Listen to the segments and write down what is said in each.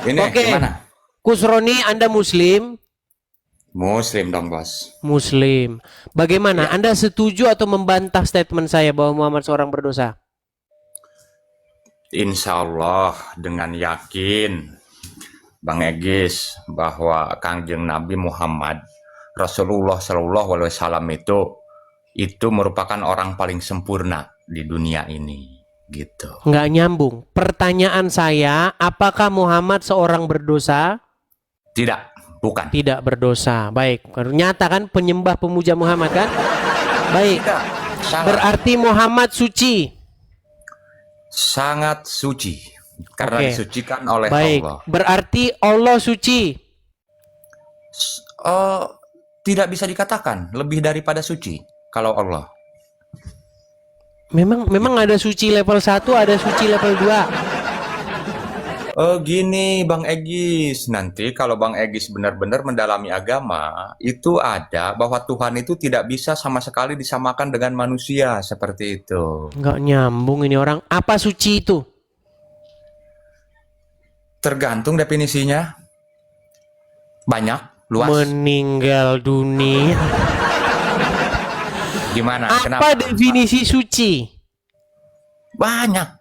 Ini Oke. gimana? Kusroni, Anda Muslim? Muslim dong, Bos. Muslim. Bagaimana? Ya. Anda setuju atau membantah statement saya bahwa Muhammad seorang berdosa? Insya Allah dengan yakin, Bang Egis, bahwa Kangjeng Nabi Muhammad Rasulullah Shallallahu Alaihi Wasallam itu merupakan orang paling sempurna di dunia ini, gitu. Nggak nyambung. Pertanyaan saya, apakah Muhammad seorang berdosa? Tidak, bukan. Tidak berdosa. Baik. Ternyata kan penyembah pemuja Muhammad kan? Baik. Tidak, salah. Berarti Muhammad suci. Sangat suci karena Oke. disucikan oleh Baik. Allah. Berarti Allah suci. Tidak bisa dikatakan lebih daripada suci kalau Allah. Memang ada suci level 1, ada suci level 2. Gini Bang Egis, nanti kalau Bang Egis benar-benar mendalami agama, itu ada bahwa Tuhan itu tidak bisa sama sekali disamakan dengan manusia, seperti itu. Nggak nyambung ini orang. Apa suci itu? Tergantung definisinya. Banyak, luas. Meninggal dunia. Gimana? Apa Kenapa? definisi suci? Banyak.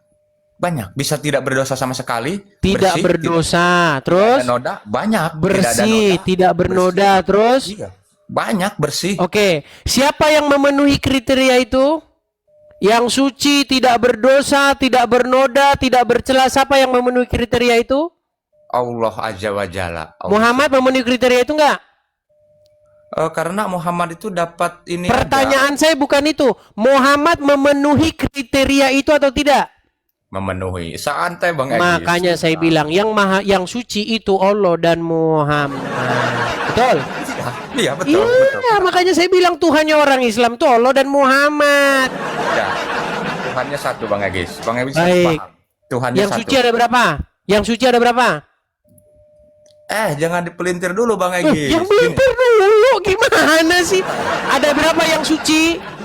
Bisa tidak berdosa sama sekali. Tidak bersih, berdosa. Tidak Terus ada noda, banyak. bersih, tidak bernoda. Terus Iya. Banyak bersih. oke. Siapa yang memenuhi kriteria itu? Yang suci, tidak berdosa, tidak bernoda, tidak bercela. Siapa yang memenuhi kriteria itu? Allah Azza wa Jalla. Muhammad memenuhi kriteria itu enggak? Karena Muhammad itu dapat ini Pertanyaan saya bukan itu. Muhammad memenuhi kriteria itu atau tidak? memenuhi. Santai Bang Egis. Makanya saya bilang yang suci itu Allah dan Muhammad. Betul? Iya, betul. Iya, makanya saya bilang Tuhannya orang Islam itu Allah dan Muhammad. Ya. Tuhannya satu Bang Egis. Bang Egis harus Baik. paham. Tuhannya Yang satu. suci ada berapa? Yang suci ada berapa? Jangan dipelintir dulu Bang Egis. Yang melintir dulu gimana sih? Ada berapa yang suci?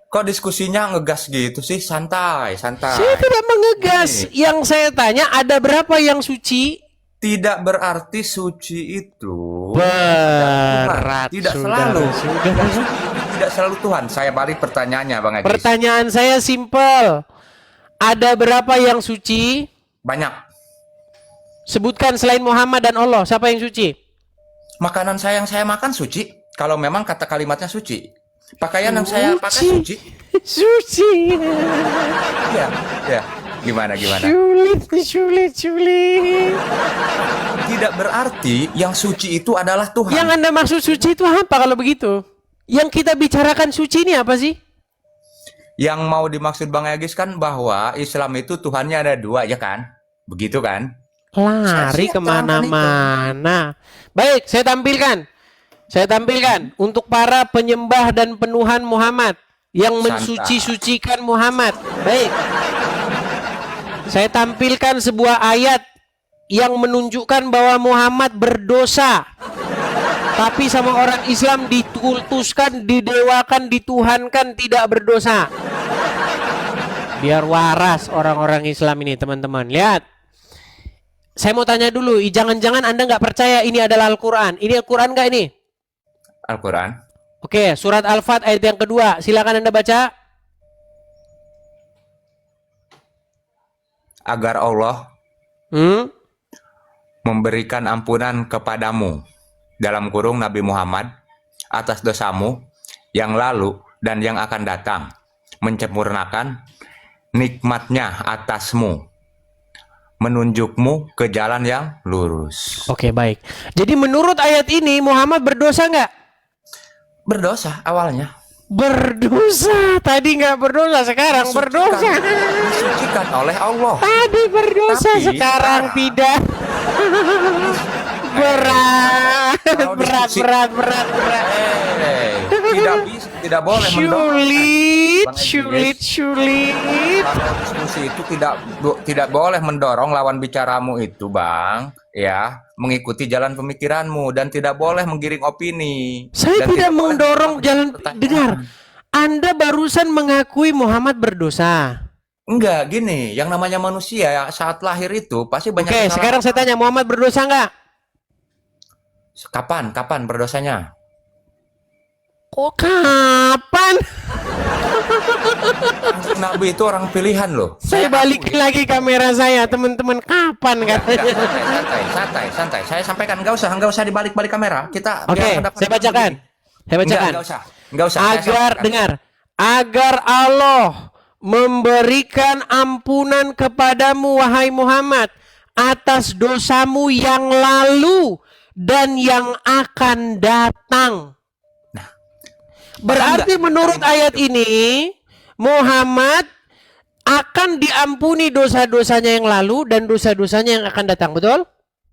Kok diskusinya ngegas gitu sih? Santai. Saya tidak mengegas. Yang saya tanya ada berapa yang suci? Tidak berarti suci itu Berat. tidak Sudah. selalu. Yang suci itu tidak selalu Tuhan. Saya balik pertanyaannya Bang Egis. Pertanyaan saya simpel. Ada berapa yang suci? Banyak. Sebutkan selain Muhammad dan Allah. Siapa yang suci? Makanan yang saya makan suci. Kalau memang kata kalimatnya suci. Pakaian yang saya pakai suci. Suci. Ya. Gimana? Sulit. Tidak berarti yang suci itu adalah Tuhan. Yang Anda maksud suci itu apa kalau begitu? Yang kita bicarakan suci ini apa sih? Yang mau dimaksud Bang Egis kan bahwa Islam itu Tuhannya ada dua, ya kan? Begitu kan? Lari Saya kemana-mana. Baik, saya tampilkan untuk para penyembah dan penuhan Muhammad yang mensuci-sucikan Muhammad. Baik, saya tampilkan sebuah ayat yang menunjukkan bahwa Muhammad berdosa, tapi sama orang Islam dikultuskan, didewakan, dituhankan, tidak berdosa. Biar waras orang-orang Islam ini, teman-teman. Lihat. Saya mau tanya dulu, jangan-jangan Anda nggak percaya ini adalah Al-Quran. Ini Al-Quran nggak ini? Al-Quran. Oke, surat Al-Fat ayat yang kedua. Silakan Anda baca. Agar Allah memberikan ampunan kepadamu, dalam kurung Nabi Muhammad, atas dosamu yang lalu dan yang akan datang, menyempurnakan nikmatnya atasmu, menunjukmu ke jalan yang lurus. Oke, baik. Jadi menurut ayat ini Muhammad berdosa nggak? Berdosa awalnya. Berdosa. Tadi nggak berdosa, sekarang berdosa. Disucikan oleh Allah. Tadi berdosa, Tapi sekarang tidak. Berat. Tidak boleh mendorong. Sulit. Kalau diskusi itu tidak boleh mendorong lawan bicaramu itu, Bang, ya, mengikuti jalan pemikiranmu dan tidak boleh menggiring opini. Saya Dan tidak boleh mendorong menjawab jalan. pertanyaan. Dengar, Anda barusan mengakui Muhammad berdosa. Enggak, gini, yang namanya manusia saat lahir itu pasti banyak Oke, sekarang saya tanya, Muhammad berdosa nggak? Kapan berdosanya? Kok kapan? Kanjeng Nabi itu orang pilihan loh. Saya balikin lagi kamera saya, teman-teman. Kapan katanya? Santai. Saya sampaikan, nggak usah dibalik-balik kamera. Kita Oke, biar saya bacakan. Saya bacakan. Nggak usah. Saya Agar sampaikan. dengar, agar Allah memberikan ampunan kepadamu wahai Muhammad atas dosamu yang lalu dan yang akan datang. Berarti menurut ayat ini Muhammad akan diampuni dosa-dosanya yang lalu dan dosa-dosanya yang akan datang, betul?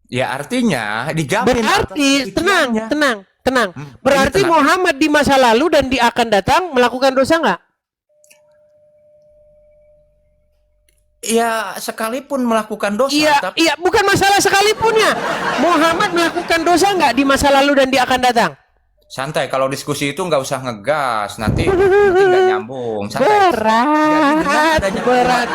Ya artinya dijamin. Berarti tenang. Berarti tenang. Muhammad di masa lalu dan di akan datang melakukan dosa nggak? Ya sekalipun melakukan dosa. Iya, bukan masalah sekalipunnya. Muhammad melakukan dosa nggak di masa lalu dan di akan datang? Santai, kalau diskusi itu nggak usah ngegas, nanti nggak nyambung. Santai. Berat.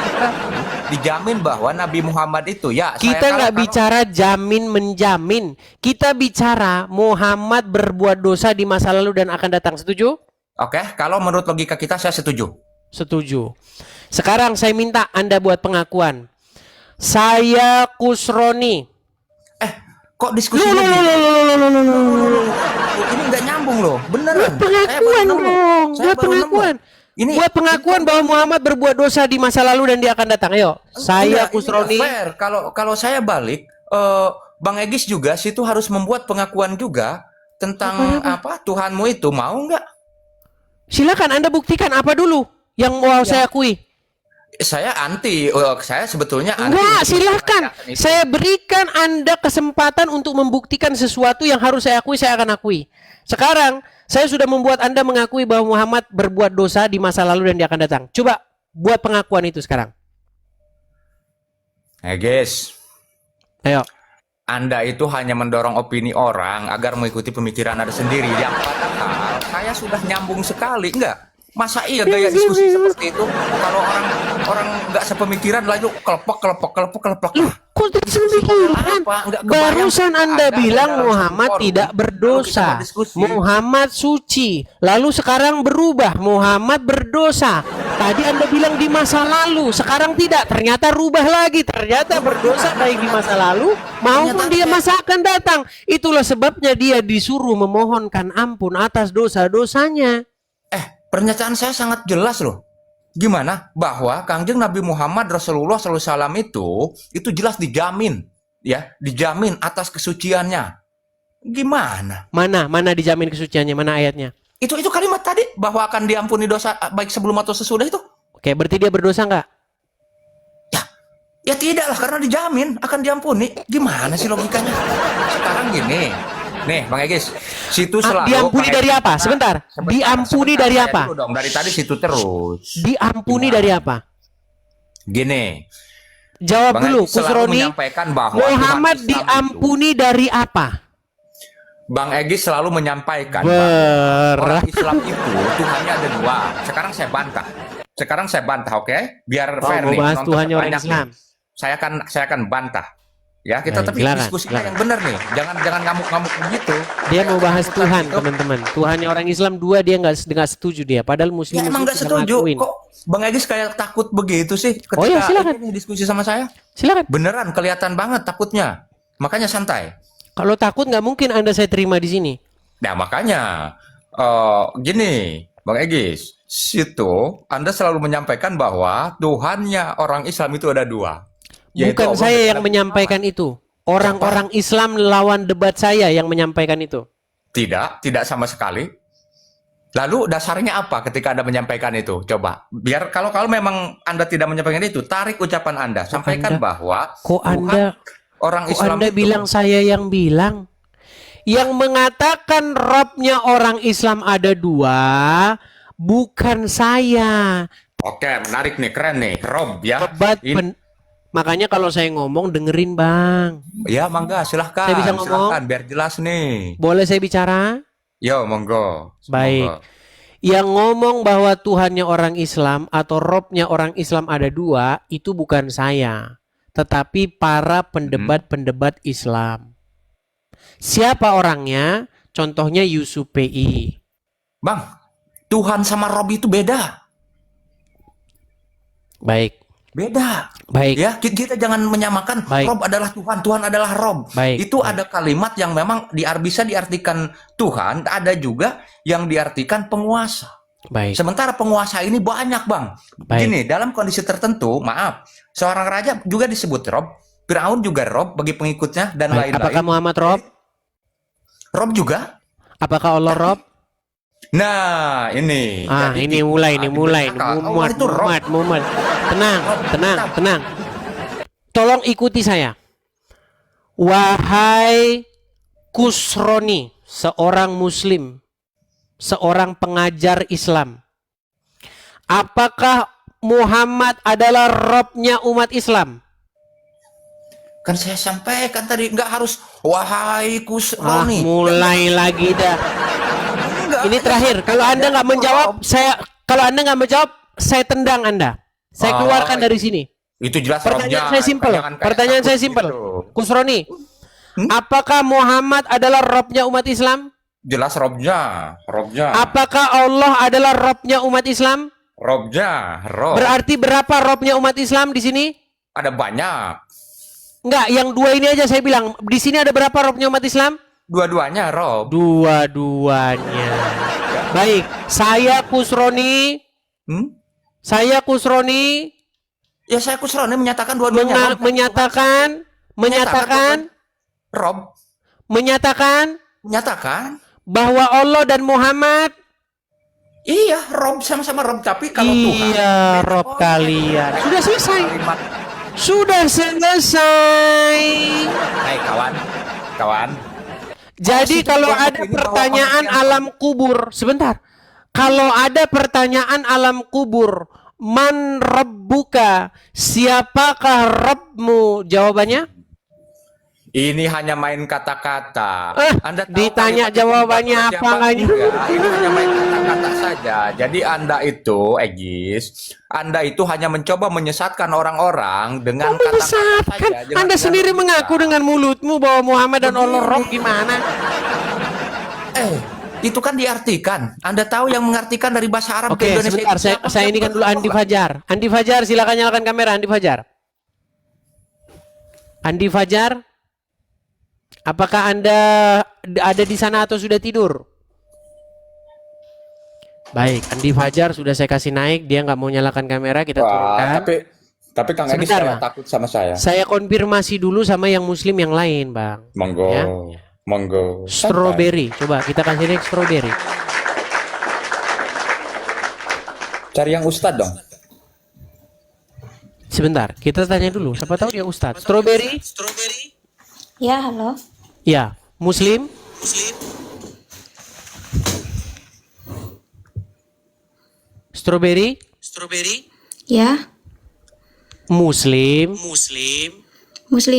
Dijamin bahwa Nabi Muhammad itu ya. Kita nggak bicara jamin menjamin. Kita bicara Muhammad berbuat dosa di masa lalu dan akan datang. Setuju? Oke, kalau menurut logika kita saya setuju. Setuju. Sekarang saya minta Anda buat pengakuan. Saya Kusroni. Kok diskusi Ini nggak nyambung loh, beneran. Pengakuan dong. Buat pengakuan. Ini buat pengakuan bahwa Muhammad berbuat dosa di masa lalu dan dia akan datang. Ayo, saya Kusroni. Fair. Kalau saya balik, Bang Egis juga situ harus membuat pengakuan juga tentang apa Tuhanmu itu, mau nggak? Silakan Anda buktikan apa dulu yang mau saya akui. Saya anti, saya sebetulnya anti. Enggak, silakan. Saya berikan Anda kesempatan untuk membuktikan sesuatu yang harus saya akui, saya akan akui. Sekarang, saya sudah membuat Anda mengakui bahwa Muhammad berbuat dosa di masa lalu dan dia akan datang. Coba buat pengakuan itu sekarang. Guys. Ayo. Anda itu hanya mendorong opini orang agar mengikuti pemikiran Anda sendiri. Yang padahal saya sudah nyambung sekali, enggak? Masa iya gaya diskusi seperti itu? Kalau orang nggak sepemikiran lalu kelepek. Kok disebutkan? Barusan Anda bilang Muhammad tidak berdosa, Muhammad suci. Lalu sekarang berubah, Muhammad berdosa. Tadi Anda bilang di masa lalu, sekarang tidak. Ternyata rubah lagi, ternyata berdosa baik di masa lalu maupun dia masa akan datang. Itulah sebabnya dia disuruh memohonkan ampun atas dosa-dosanya. Pernyataan saya sangat jelas loh. Gimana? Bahwa Kangjeng Nabi Muhammad Rasulullah SAW itu jelas dijamin, ya, dijamin atas kesuciannya. Gimana? Mana dijamin kesuciannya? Mana ayatnya? Itu kalimat tadi bahwa akan diampuni dosa baik sebelum atau sesudah itu. Oke, berarti dia berdosa nggak? Ya tidak lah, karena dijamin akan diampuni. Gimana sih logikanya? Sekarang gini. Nih, Bang Egis, situ selalu diampuni dari apa? Sebentar. Diampuni dari apa? Dong, dari tadi situ terus. Diampuni dari apa? Gini. Jawab Bang dulu, Egis selalu Kusroni. menyampaikan bahwa Muhammad diampuni dari apa? Bang Egis selalu menyampaikan bahwa orang Islam itu Tuhannya ada dua. Sekarang saya bantah, oke? Biar fair nih. Bahas Tuhannya orang Islam. Saya akan bantah. Ya, kita tapi diskusinya yang benar nih. Jangan ngamuk-ngamuk begitu. Dia mau bahas Tuhan, teman-teman. Tuhannya orang Islam dua, dia nggak setuju dia. Padahal Muslim. Ya, emang nggak setuju. Kok Bang Egis kayak takut begitu sih ketika ya, silakan. diskusi sama saya? Silakan. Beneran kelihatan banget takutnya. Makanya santai. Kalau takut nggak mungkin Anda saya terima di sini. Nah makanya gini, Bang Egis, situ Anda selalu menyampaikan bahwa Tuhannya orang Islam itu ada dua. Bukan saya yang menyampaikan itu. Orang-orang Islam lawan debat saya yang menyampaikan itu. Tidak sama sekali. Lalu dasarnya apa ketika Anda menyampaikan itu? Coba, biar kalau memang Anda tidak menyampaikan itu, tarik ucapan Anda, sampaikan bahwa orang Islam Anda itu bilang saya yang bilang. Yang mengatakan Robnya orang Islam ada dua, bukan saya. Oke, menarik nih, keren nih, Rob ya. Makanya kalau saya ngomong dengerin Bang. Ya mangga, silahkan. Saya bisa ngomong? Silahkan, biar jelas nih. Boleh saya bicara? Yo, monggo. Baik. Yang ngomong bahwa Tuhannya orang Islam atau Robnya orang Islam ada dua, itu bukan saya, tetapi para pendebat-pendebat Islam. Siapa orangnya? Contohnya Yusuf PI. Bang, Tuhan sama Rob itu beda. Baik. Beda. Baik. Ya, kita jangan menyamakan Baik. Rob adalah Tuhan, Tuhan adalah Rob. Baik. Itu ada kalimat yang memang bisa diartikan Tuhan, ada juga yang diartikan penguasa. Baik. Sementara penguasa ini banyak, Bang. Baik. Gini, dalam kondisi tertentu, maaf, seorang raja juga disebut Rob, Firaun juga Rob bagi pengikutnya dan Baik. lain-lain. Apakah Muhammad Rob? Rob juga? Apakah Allah Rob? Nah, ini. Jadi Ini mulai. Allah itu Rob. Muhammad. Tenang. Tolong ikuti saya. Wahai Kusroni, seorang Muslim, seorang pengajar Islam. Apakah Muhammad adalah Robnya umat Islam? Kan saya sampaikan tadi, nggak harus wahai Kusroni. Mulai lagi dah. Ini terakhir. Kalau Anda nggak menjawab, saya tendang Anda. Saya keluarkan dari sini. Itu jelas Pertanyaan Robnya. saya simpel. Jangan kayak Pertanyaan saya takut simpel. gitu. Kusroni, apakah Muhammad adalah Robnya umat Islam? Jelas Robnya. Apakah Allah adalah Robnya umat Islam? Robnya, Rob. Berarti berapa Robnya umat Islam di sini? Ada banyak. Enggak, yang dua ini aja saya bilang. Di sini ada berapa Robnya umat Islam? Dua-duanya Rob. Dua-duanya. Baik, saya Kusroni. Saya Kusroni Ya saya Kusroni menyatakan dua-duanya. menyatakan Rob. Menyatakan bahwa Allah dan Muhammad Iya, Rob sama-sama Rob. Tapi kalau Tuhan. iya, Rob kalian. Sudah selesai. Kalimat. Sudah selesai. Hai kawan. Jadi kalau ada pertanyaan alam kubur, sebentar. Kalau ada pertanyaan alam kubur, man rabbuka? Siapakah Rabbmu? Jawabannya? Ini hanya main kata-kata. Anda tahu ditanya kalimat jawabannya itu apa siapa? lagi? Enggak, ini hanya main kata-kata saja. Jadi Anda itu, Egis, Anda itu hanya mencoba menyesatkan orang-orang dengan kata-kata Menyesatkan. saja. dengan- Anda sendiri dengan mengaku logika. dengan mulutmu bahwa Muhammad dan Allah Rob gimana? Itu kan diartikan. Anda tahu yang mengartikan dari bahasa Arab Oke, ke Indonesia. sebentar. itu siapa? Saya ini kan dulu Andi Fajar. Andi Fajar, silakan nyalakan kamera. Andi Fajar. Andi Fajar, apakah Anda ada di sana atau sudah tidur? Baik, Andi Fajar sudah saya kasih naik. Dia nggak mau nyalakan kamera. Kita turunkan. Tapi Kang Egis Sebentar, saya Bang. takut sama saya. Saya konfirmasi dulu sama yang Muslim yang lain, Bang. Monggo. Ya. Monggo. Strawberry, coba kita kasih lihat strawberry. Cari yang Ustadz dong. Sebentar, kita tanya dulu. Siapa tahu dia Ustadz. Strawberry? Ya, halo. Ya, Muslim? Strawberry? Ya, Muslim?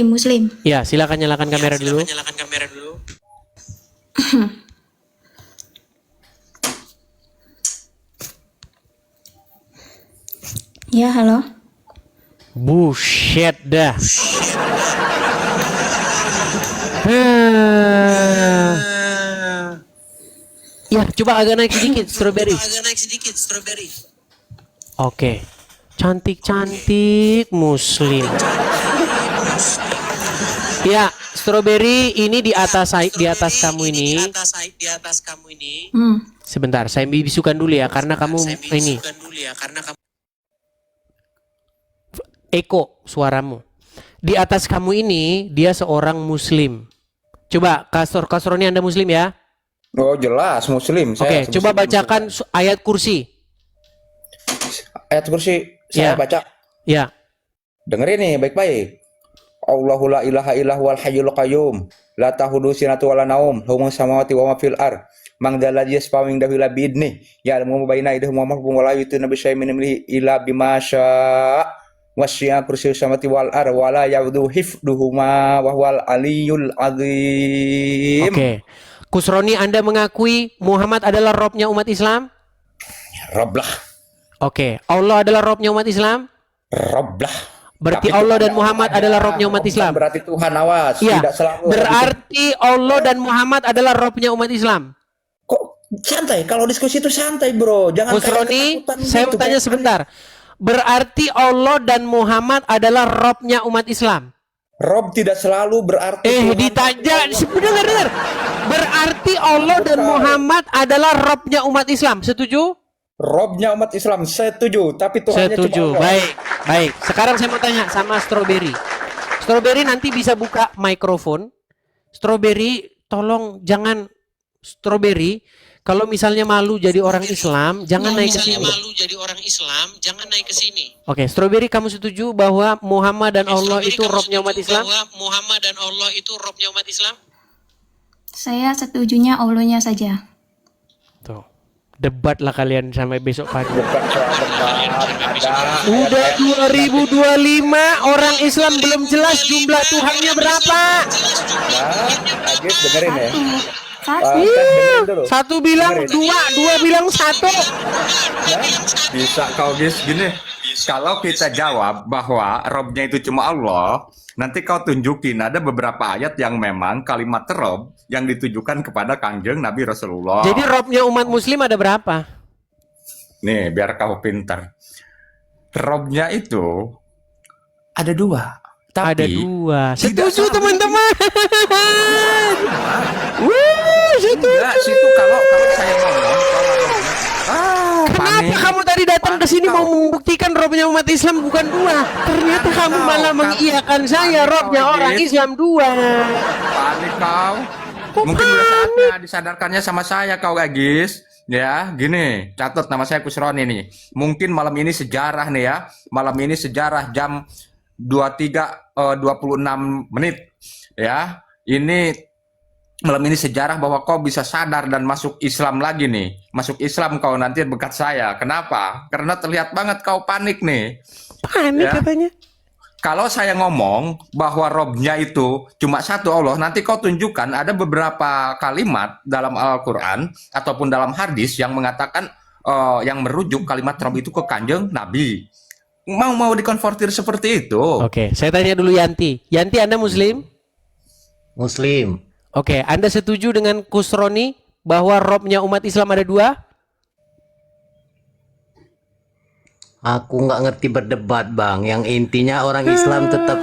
Muslim. Ya, silakan nyalakan kamera dulu. Ya, halo. Buset dah. Ya, coba agak naik sedikit strawberry. Oke. Cantik-cantik Muslim. Ya, strawberry ini di atas kamu ini. Sebentar, saya bisukan dulu ya karena kamu ini. Eko suaramu. Di atas kamu ini dia seorang Muslim. Coba Kasroni Anda Muslim ya? Oh jelas Muslim. Oke, coba bacakan ayat kursi. Ayat kursi saya Ya. baca. Ya. Dengerin nih baik-baik. Allahu la ilaha illa huwal hayyul qayyum. La tahudu sinatu wala naum. Lahu samawati wa ma fil ar. Mang dalladzi yasfa'u indahu illa biidni. Ya'lamu ma baina aydihim wa ma khalfahum wa la yuhituna bi syai'in min ilmihi illa bima syaa'. Wasya kursiyyus samawati wal ar wa la ya'uduhu hifdhuhuma wa huwal aliyyul azim. Oke. Kusroni, Anda mengakui Muhammad adalah Robnya umat Islam? Rob lah. Oke, Allah adalah Robnya umat Islam. Rob lah. Berarti Tapi Allah Tuhan dan Muhammad adalah Robnya umat bukan Islam. berarti Tuhan, awas. Iya. Tidak selalu. Berarti Allah dan Muhammad adalah Robnya umat Islam. Kok santai? Kalau diskusi itu santai, bro. Jangan Gus kayak Roni, ketakutan saya gitu, mau tanya kayak- sebentar. Berarti Allah dan Muhammad adalah Robnya umat Islam. Rob tidak selalu berarti Tuhan. Ditanya, dengar. Berarti Allah dan Muhammad adalah Robnya umat Islam. Setuju? Robnya umat Islam, setuju. Tapi Tuhannya Setuju. cuma Allah. Baik. Sekarang saya mau tanya sama Strawberry. Strawberry nanti bisa buka mikrofon. Strawberry, tolong jangan Strawberry. Kalau misalnya malu jadi orang Islam, jangan naik ke sini. Oke, Strawberry, kamu setuju bahwa Muhammad dan Allah itu Robnya umat Islam? Saya setujunya Allahnya saja. Tuh. Debat lah kalian sampai besok pagi. Bukan soal debat, ada. Udah 2025, orang Islam belum jelas jumlah Tuhannya berapa. Nah, Agis dengerin ya. Satu. Dengerin dulu. Satu bilang dua, dua bilang satu. Bisa kau Gis gini. Kalau kita jawab bahwa Robnya itu cuma Allah, nanti kau tunjukin ada beberapa ayat yang memang kalimat Rob yang ditujukan kepada Kangjeng Nabi Rasulullah. Jadi Robnya umat Muslim ada berapa? Nih, biar kau pintar. Robnya itu ada dua. Tapi Ada dua. tidak Setuju sama. teman-teman. Wuh, setuju. Enggak, situ kalau saya ngomong, Kenapa kamu tadi datang ke sini mau membuktikan Robnya umat Islam bukan dua? Ternyata kamu malah mengiyakan saya Robnya orang Islam dua. Panik kau. Kok Mungkin udah saatnya disadarkannya sama saya kau Agis. Ya, gini, catat nama saya Kusroni nih. Mungkin malam ini sejarah nih ya. Malam ini sejarah jam 23.26 ya. Ini malam ini sejarah bahwa kau bisa sadar dan masuk Islam lagi nih. Masuk Islam kau nanti berkat saya. Kenapa? Karena terlihat banget kau panik nih. Panik Ya. katanya. Kalau saya ngomong bahwa Robnya itu cuma satu Allah, nanti kau tunjukkan ada beberapa kalimat dalam Al-Quran ataupun dalam hadis yang mengatakan yang merujuk kalimat Rob itu ke Kanjeng Nabi. Mau dikonvertir seperti itu? Oke, saya tanya dulu Yanti. Yanti, Anda Muslim? Muslim. Oke, Anda setuju dengan Kusroni bahwa Robnya umat Islam ada dua? Aku nggak ngerti berdebat bang. Yang intinya orang Islam tetap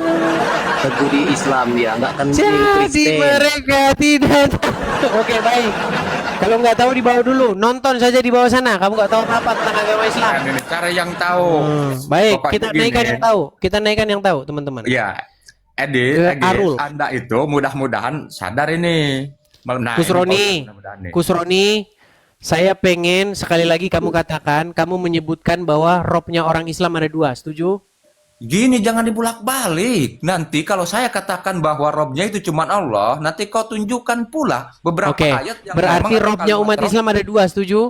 teguh di Islam ya, nggak akan milih Jadi Kristen. mereka tidak tahu. Oke, baik. Kalau nggak tahu di bawah dulu, nonton saja di bawah sana. Kamu nggak tahu apa tentang agama Islam. Nah, ini cara yang tahu. Baik, Pokoknya kita gini. naikkan yang tahu. Kita naikkan yang tahu, teman-teman. Ya, Agis, Arul. Anda itu mudah-mudahan sadar ini. Nah, Kusroni, ini mudah-mudahan nih. Kusroni, saya pengen sekali lagi kamu katakan, kamu menyebutkan bahwa Robnya orang Islam ada dua. Setuju? Gini, jangan dibulak-balik. Nanti kalau saya katakan bahwa Robnya itu cuma Allah, nanti kau tunjukkan pula beberapa Oke, ayat yang berarti memang Robnya kalimat umat Rob. Islam ada dua. Setuju?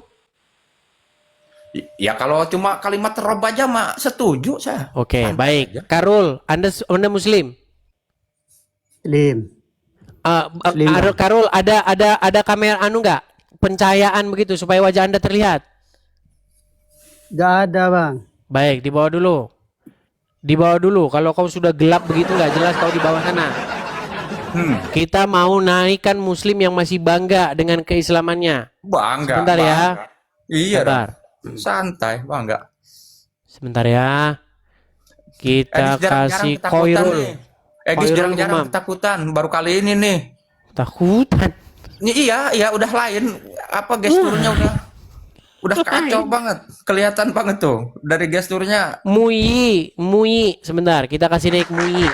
Ya kalau cuma kalimat Rob aja mah setuju saya. Oke, Santai baik. aja. Karul, Anda Muslim? Muslim. Muslim, Bang. Karul, ada kamera nggak? Pencahayaan begitu supaya wajah Anda terlihat. Gak ada bang. Baik, di bawah dulu. Di bawah dulu. Kalau kau sudah gelap begitu nggak jelas kau di bawah sana. Kita mau naikkan Muslim yang masih bangga dengan keislamannya. Bangga. Sebentar ya. bangga. Iya. Sabar. dong. Santai, bangga. Sebentar ya. Kita kasih Koirul. Egis Khairul jarang-jarang Umam. ketakutan. Baru kali ini nih. Takutan. Iya, udah lain. Apa gesturnya udah kacau banget. Kelihatan banget tuh dari gesturnya. Muyi. Sebentar, kita kasih naik Muyi.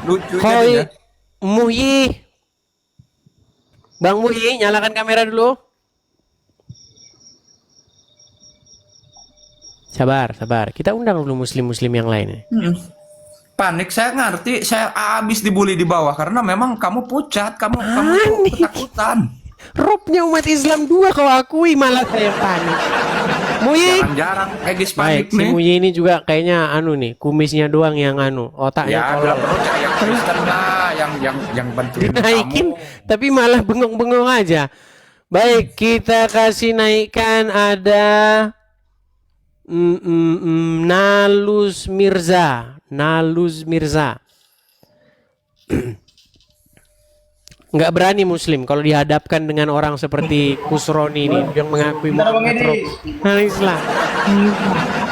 Lucu Koi jadinya. Muyi. Bang Muyi, nyalakan kamera dulu. Sabar. Kita undang dulu muslim-muslim yang lain. Panik, saya ngerti. Saya habis dibully di bawah karena memang kamu pucat, kamu tuh ketakutan. Robnya umat Islam dua kau akui, malah saya panik. Muyi. Jarang-jarang Egis Baik, panik si nih. Muyi ini juga kayaknya nih, kumisnya doang yang otaknya Ya, tolol. perlu cari yang Kristen lah, yang bantuin Dinaikin kamu. tapi malah bengong-bengong aja. Baik, kita kasih naikkan ada Nalus Mirza. Nalus Mirza. Nggak berani Muslim kalau dihadapkan dengan orang seperti Kusroni ini yang mengakui Muhammad Islam.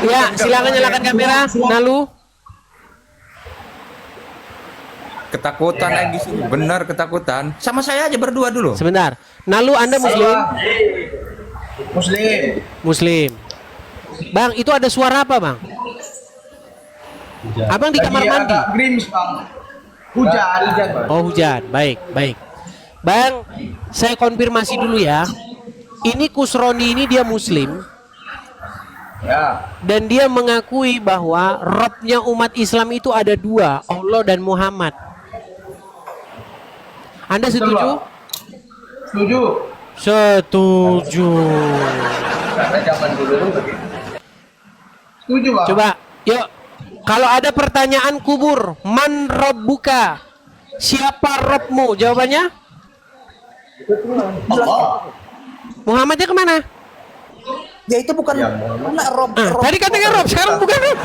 Ya, silakan nyalakan kamera, Nalu. Ketakutan lagi sih, benar ketakutan. Sama saya aja berdua dulu. Sebentar, Nalu Anda Muslim? Muslim. Muslim. Bang, itu ada suara apa, Bang? Abang di kamar mandi? Agak gerimis, Bang. Hujan. Oh, hujan. Baik, baik. Bang, saya konfirmasi dulu ya. Ini Kusroni ini dia Muslim. Ya. Dan dia mengakui bahwa Robnya umat Islam itu ada dua, Allah dan Muhammad. Anda setuju? Setuju. Setuju. Karena zaman dulu begitu. Setuju, Bang. Coba, yuk. Kalau ada pertanyaan kubur, man Rabbuka? Siapa Robmu? Jawabannya? Allah. Muhammadnya kemana? Ya itu bukan Rob. Tadi katanya Rob, sekarang bukan Rob.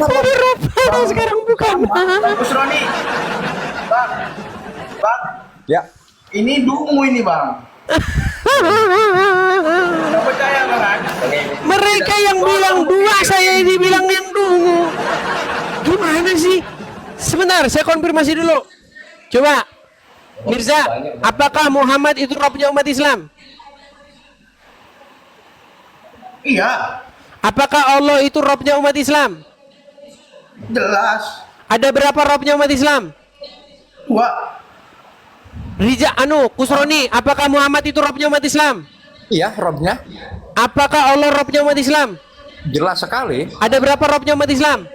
Tadi Rob, sekarang bukan. Kusroni. Bang. Bang. Ya. Ini dungu ini, Bang. Nggak percaya, Bang? Mereka yang bilang dua, saya ini bilang yang dungu. Gimana sih? Sebentar, saya konfirmasi dulu. Coba, Mirza, apakah Muhammad itu Robnya umat Islam? Iya. Apakah Allah itu Robnya umat Islam? Jelas. Ada berapa Robnya umat Islam? Dua. Rija, Kusroni, apakah Muhammad itu Robnya umat Islam? Iya, Robnya. Apakah Allah Robnya umat Islam? Jelas sekali. Ada berapa Robnya umat Islam?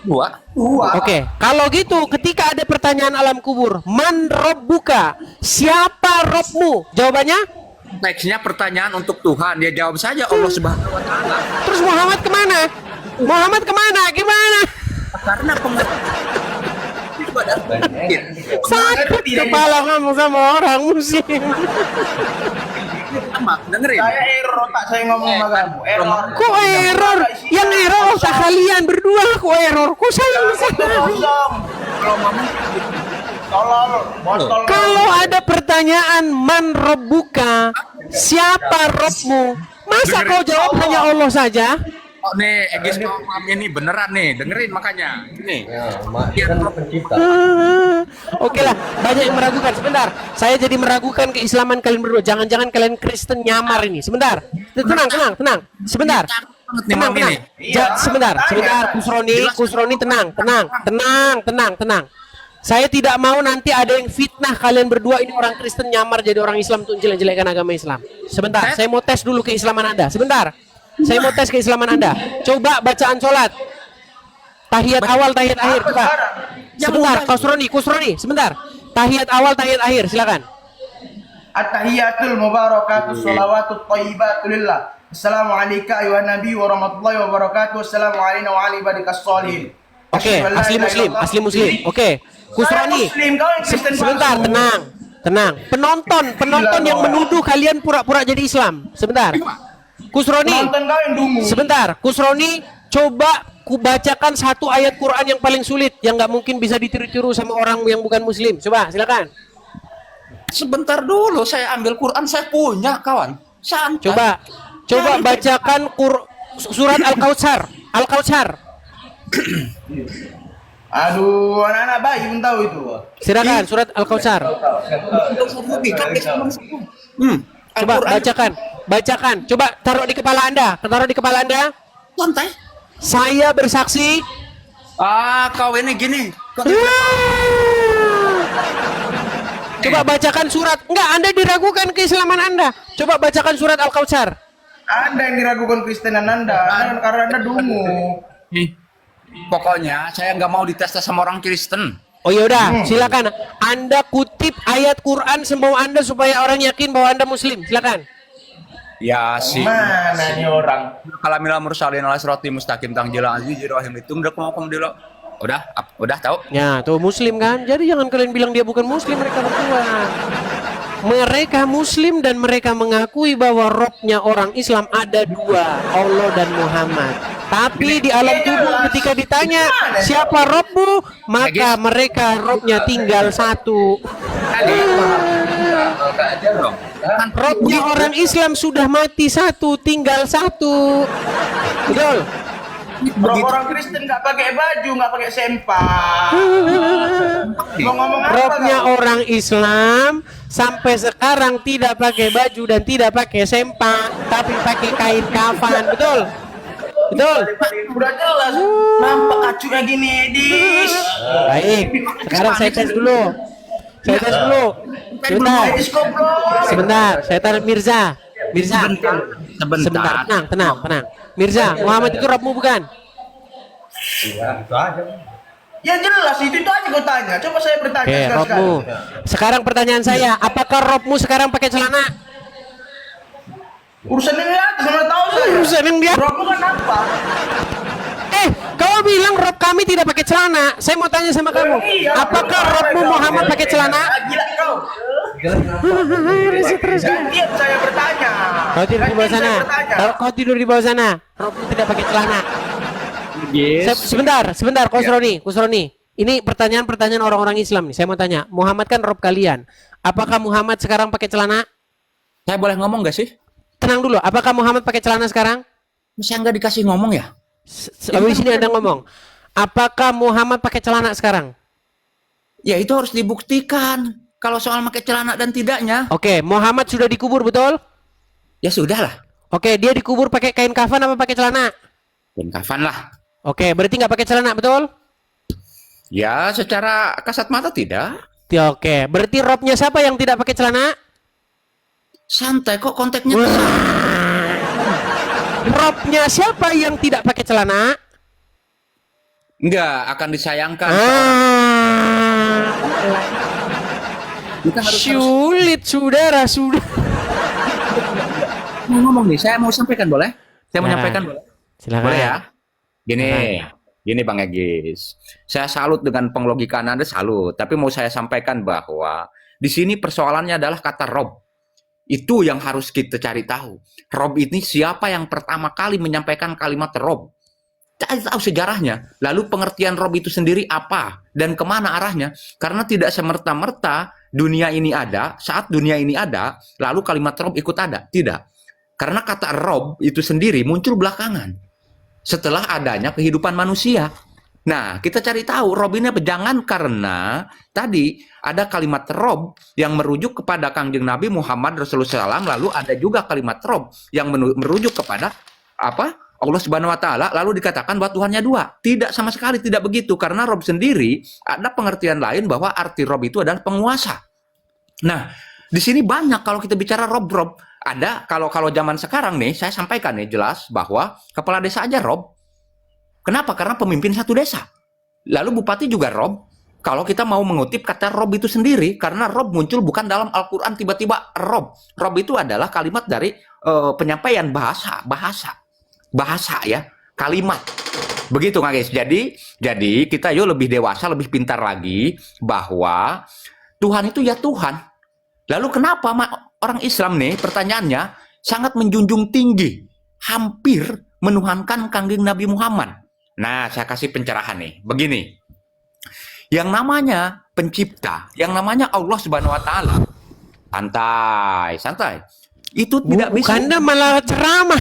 Dua. Oke, kalau gitu ketika ada pertanyaan alam kubur, man Rabbuka? Siapa Robmu? Jawabannya? Nextnya pertanyaan untuk Tuhan. Dia jawab saja Allah Subhanahu Wa Taala. Terus Muhammad kemana? Muhammad kemana? Gimana? Karena Sakit kepala kamu sama orang Muslim. dengerin. Saya error otak saya ngomong sama kamu. Error. Kok error? Yang error otak kalian berdua. Kok error? Kok saya bisa? Kosong. Kalau ngomong tolol, botol. Kalau ada pertanyaan man Rabbuka? Siapa Robmu? Masa kau jawab hanya Allah saja? Oh nih, Egis ngomongnya nih beneran nih, dengerin makanya. Nih. Oke lah, banyak yang meragukan. Sebentar, saya jadi meragukan keislaman kalian berdua. Jangan-jangan kalian Kristen nyamar ini. Sebentar, tenang. Sebentar, tenang. Sebentar, Kusroni, tenang. Saya tidak mau nanti ada yang fitnah kalian berdua ini orang Kristen nyamar jadi orang Islam untuk jelek-jelekan agama Islam. Sebentar, saya mau tes dulu keislaman Anda. Sebentar. Saya mau tes keislaman Anda. Coba bacaan sholat. Tahiyat awal, tahiyat akhir. Coba. Sebentar, Kusroni, sebentar. Tahiyat awal, tahiyat akhir, silakan. At-tahiyatul mubarakatus shalawatut thayyibatul lillah. Assalamualaikum ayuhan nabi wa rahmatullahi wa barakatuh. Assalamualaikum wa ala ibadikas sholihin. Oke, asli muslim. Oke. Kusroni. Sebentar, tenang. Penonton yang menuduh kalian pura-pura jadi Islam. Sebentar. Kusroni, sebentar. Kusroni, coba kubacakan satu ayat Quran yang paling sulit, yang nggak mungkin bisa ditiru-tiru sama orang yang bukan Muslim. Coba, silakan. Sebentar dulu, saya ambil Quran, saya punya kawan. Santai. Coba bacakan surat Al-Kautsar. Aduh, anak-anak bayi pun tahu itu. Silakan, surat Al-Kautsar. Coba bacakan. Coba taruh di kepala Anda. Santai. Saya bersaksi. Kau ini gini. Coba bacakan surat. Enggak, Anda diragukan keislaman Anda. Coba bacakan surat Al-Kautsar. Anda yang diragukan Kristenan Anda karena Anda dungu. Pokoknya saya nggak mau dites sama orang Kristen. Oh yaudah, silakan. Anda kutip ayat Quran semau Anda supaya orang yakin bahwa Anda Muslim. Silakan. Ya sih. Mana nih orang? Kalamila mursalin ala sirati mustaqim tangjila azizir rahim itu mau dulu. Udah tahu? Ya, tuh Muslim kan. Jadi jangan kalian bilang dia bukan Muslim, mereka berdua. Mereka Muslim dan mereka mengakui bahwa Robnya orang Islam ada dua, Allah dan Muhammad. Tapi di alam kubur ketika ditanya siapa Robmu, maka mereka Robnya tinggal satu. Robnya orang Islam sudah mati satu, tinggal satu. Betul. Bro, orang Kristen nggak pakai baju, nggak pakai sempak. Mau ngomong apa? Robnya kau? orang Islam sampai sekarang tidak pakai baju dan tidak pakai sempak, tapi pakai kain kafan. Betul. Betul. Udah jelas. Nampak acunya gini, Dis. Baik. Sekarang saya tes dulu. Saya tes dulu. Sebentar. Dis goblok. Sebentar. Saya tanya Mirza. Mirza. Sebentar. Tenang. Mirza, Muhammad itu Robmu bukan? Ya jelas itu aja gue tanya. Coba saya bertanya Oke, Robmu. Sekarang pertanyaan saya, apakah Robmu sekarang pakai celana? Urusan ini atas mana tahu saya. Urusan yang dia. Bro, bukan apa? Kau bilang Rob kami tidak pakai celana. Saya mau tanya sama kamu, apakah Robmu Muhammad pakai celana? Gila kau. Gantian saya bertanya. Kau tidur di bawah Gantian sana. saya bertanya. Kau tidur di bawah sana. Robmu tidak pakai celana. Yes. Sebentar, Kusroni. Ini pertanyaan orang-orang Islam nih. Saya mau tanya, Muhammad kan Rob kalian. Apakah Muhammad sekarang pakai celana? Saya boleh ngomong gak sih? Tenang dulu. Apakah Muhammad pakai celana sekarang? Saya nggak dikasih ngomong ya? Di sini Anda ngomong. Apakah Muhammad pakai celana sekarang? Ya itu harus dibuktikan. Kalau soal pakai celana dan tidaknya, Oke, Muhammad sudah dikubur, betul? ya sudahlah. Oke, dia dikubur pakai kain kafan apa pakai celana? Dan kafan lah. Oke, berarti nggak pakai celana, betul? Ya secara kasat mata tidak. Oke, berarti robnya siapa yang tidak pakai celana? Santai kok konteksnya. Robnya siapa yang tidak pakai celana? Enggak akan disayangkan. Kita harus Sulit, saudara, sudah. mau ngomong nih. Saya mau sampaikan boleh? Saya mau Ya. nyampaikan boleh? Silakan. Boleh ya? Gini Bang Egis. Saya salut dengan penglogikaan Anda, salut. Tapi mau saya sampaikan bahwa di sini persoalannya adalah kata Rob. Itu yang harus kita cari tahu. Rob ini siapa yang pertama kali menyampaikan kalimat Rob? Cari tahu sejarahnya. Lalu pengertian Rob itu sendiri apa? Dan kemana arahnya? Karena tidak semerta-merta dunia ini ada, saat dunia ini ada, lalu kalimat Rob ikut ada. Tidak. Karena kata Rob itu sendiri muncul belakangan. Setelah adanya kehidupan manusia. Nah, kita cari tahu Rob ini apa? Jangan karena tadi ada kalimat Rob yang merujuk kepada Kangjeng Nabi Muhammad Rasulullah SAW, lalu ada juga kalimat Rob yang merujuk kepada apa? Allah Subhanahu wa taala, lalu dikatakan bahwa Tuhannya dua. Tidak, sama sekali tidak begitu, karena Rob sendiri ada pengertian lain bahwa arti Rob itu adalah penguasa. Nah, di sini banyak kalau kita bicara Rob. Ada kalau zaman sekarang nih, saya sampaikan nih jelas bahwa kepala desa aja Rob. Kenapa? Karena pemimpin satu desa. Lalu bupati juga Rob. Kalau kita mau mengutip kata Rob itu sendiri, karena Rob muncul bukan dalam Al-Quran tiba-tiba Rob. Rob itu adalah kalimat dari penyampaian bahasa ya, kalimat. Begitu guys. Jadi kita yuk lebih dewasa, lebih pintar lagi bahwa Tuhan itu ya Tuhan. Lalu kenapa orang Islam nih pertanyaannya sangat menjunjung tinggi, hampir menuhankan Kangjeng Nabi Muhammad. Nah, saya kasih pencerahan nih. Begini. Yang namanya pencipta, yang namanya Allah Subhanahu wa taala. Santai. Itu tidak bisa. Anda malah ceramah.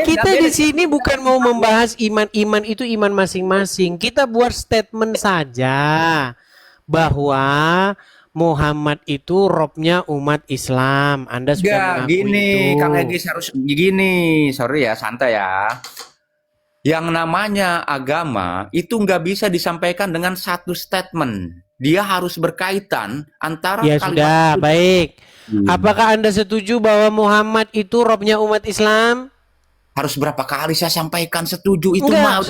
Kita di sini bukan mau membahas iman itu iman masing-masing. Kita buat statement saja bahwa Muhammad itu robnya umat Islam. Anda sudah mengakui gini, itu. Kang Egis harus gini. Sorry ya, santai ya. Yang namanya agama itu nggak bisa disampaikan dengan satu statement. Dia harus berkaitan antara Ya kalimat. sudah, baik. Apakah Anda setuju bahwa Muhammad itu robnya umat Islam? Harus berapa kali saya sampaikan setuju itu Enggak. mah.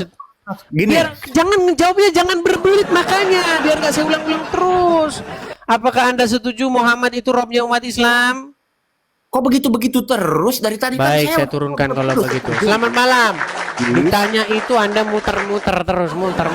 Gini. Biar jangan jawabnya, jangan berbelit makanya, biar nggak saya ulang-ulang terus. Apakah Anda setuju Muhammad itu robnya umat Islam? Kok begitu-begitu terus dari tadi? Baik, kan saya turunkan kalau begitu. Selamat malam. Ditanya itu Anda muter-muter terus, muter.